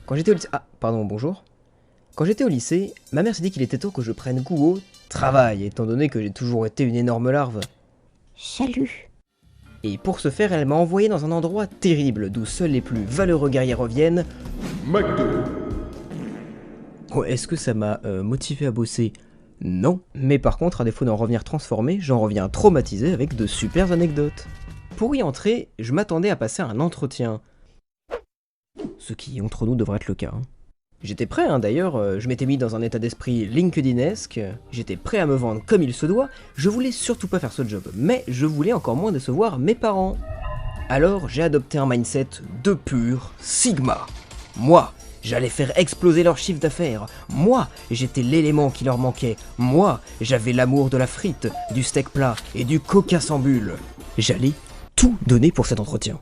Quand j'étais au lycée... Ah, pardon, bonjour. Quand j'étais au lycée, ma mère s'est dit qu'il était temps que je prenne goût au travail, étant donné que j'ai toujours été une énorme larve. Salut. Et pour ce faire, elle m'a envoyé dans un endroit terrible, d'où seuls les plus valeureux guerriers reviennent. McDo. Oh, est-ce que ça m'a motivé à bosser? Non. Mais par contre, à défaut d'en revenir transformé, j'en reviens traumatisé avec de super anecdotes. Pour y entrer, je m'attendais à passer un entretien. Ce qui, entre nous, devrait être le cas. J'étais prêt, d'ailleurs, je m'étais mis dans un état d'esprit LinkedInesque, j'étais prêt à me vendre comme il se doit, je voulais surtout pas faire ce job, mais je voulais encore moins décevoir mes parents. Alors j'ai adopté un mindset de pur Sigma. Moi, j'allais faire exploser leur chiffre d'affaires. Moi, j'étais l'élément qui leur manquait. Moi, j'avais l'amour de la frite, du steak plat et du coca sans bulle. J'allais tout donner pour cet entretien.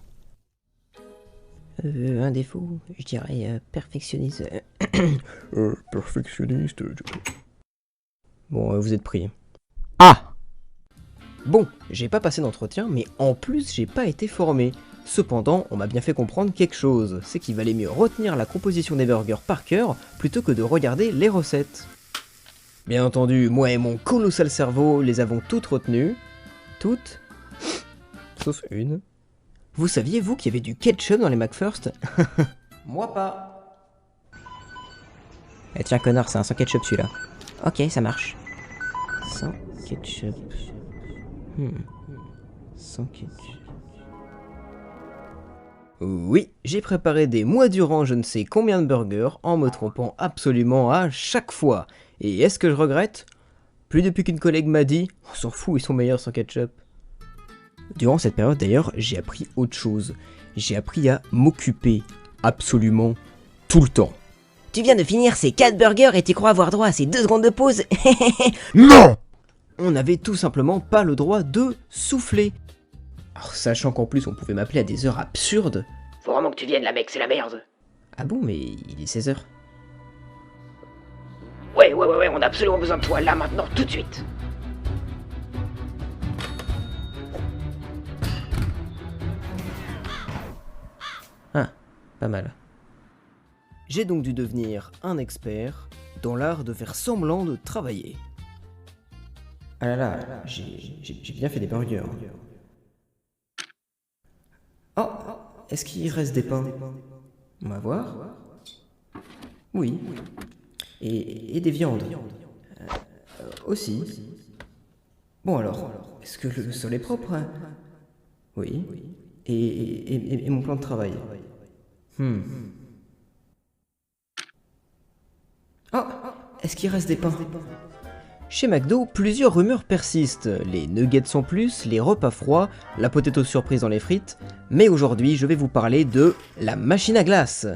Un défaut, je dirais perfectionniste. Perfectionniste. Bon, vous êtes pris. Ah. Bon, j'ai pas passé d'entretien, mais en plus j'ai pas été formé. Cependant, on m'a bien fait comprendre quelque chose, c'est qu'il valait mieux retenir la composition des burgers par cœur plutôt que de regarder les recettes. Bien entendu, moi et mon colossal cerveau les avons toutes retenues. Toutes. Sauf une. Vous saviez, vous, qu'il y avait du ketchup dans les McFirst? Moi pas. Eh tiens connard, c'est un sans ketchup celui-là. Ok, ça marche. Sans ketchup. Sans ketchup. Oui, j'ai préparé des mois durant je ne sais combien de burgers en me trompant absolument à chaque fois. Et est-ce que je regrette? Plus depuis qu'une collègue m'a dit « On s'en fout, ils sont meilleurs sans ketchup ». Durant cette période d'ailleurs, j'ai appris autre chose. J'ai appris à m'occuper absolument tout le temps. Tu viens de finir ces 4 burgers et tu crois avoir droit à ces 2 secondes de pause? Non. On n'avait tout simplement pas le droit de souffler. Alors, sachant qu'en plus on pouvait m'appeler à des heures absurdes. Faut vraiment que tu viennes là mec, c'est la merde. Ah bon, mais il est 16h. Ouais, on a absolument besoin de toi là maintenant, tout de suite. Ah, pas mal. J'ai donc dû devenir un expert dans l'art de faire semblant de travailler. Ah là là, j'ai bien fait des burgers. Oh, est-ce qu'il reste des pains? On va voir. Oui. Et des viandes. Aussi. Bon alors, est-ce que le sol est propre? Oui. Et mon plan de travail. Oh, est-ce qu'il reste des pains? Chez McDo, plusieurs rumeurs persistent. Les nuggets sont plus, les repas froids, la potato surprise dans les frites. Mais aujourd'hui, je vais vous parler de la machine à glace.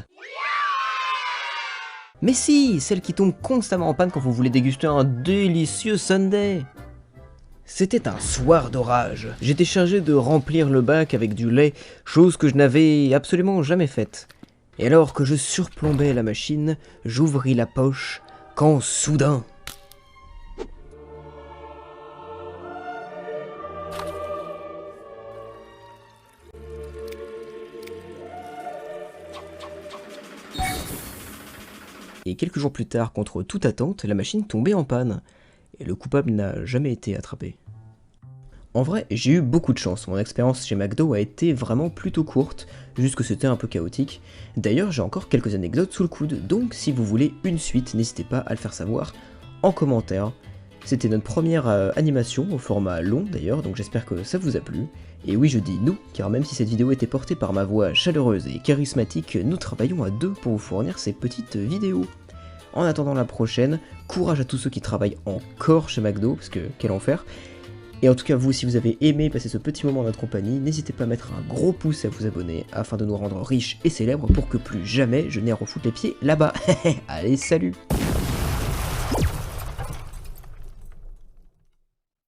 Mais si, celle qui tombe constamment en panne quand vous voulez déguster un délicieux sundae. C'était un soir d'orage. J'étais chargé de remplir le bac avec du lait, chose que je n'avais absolument jamais faite. Et alors que je surplombais la machine, j'ouvris la poche, quand soudain... Et quelques jours plus tard, contre toute attente, la machine tombait en panne. Et le coupable n'a jamais été attrapé. En vrai, j'ai eu beaucoup de chance, mon expérience chez McDo a été vraiment plutôt courte, juste que c'était un peu chaotique. D'ailleurs, j'ai encore quelques anecdotes sous le coude, donc si vous voulez une suite, n'hésitez pas à le faire savoir en commentaire. C'était notre première animation, au format long d'ailleurs, donc j'espère que ça vous a plu. Et oui, je dis nous, car même si cette vidéo était portée par ma voix chaleureuse et charismatique, nous travaillons à deux pour vous fournir ces petites vidéos. En attendant la prochaine, courage à tous ceux qui travaillent encore chez McDo, parce que quel enfer. Et en tout cas, vous, si vous avez aimé passer ce petit moment en notre compagnie, n'hésitez pas à mettre un gros pouce et à vous abonner, afin de nous rendre riches et célèbres pour que plus jamais je n'ai à refoutre les pieds là-bas. Allez, salut!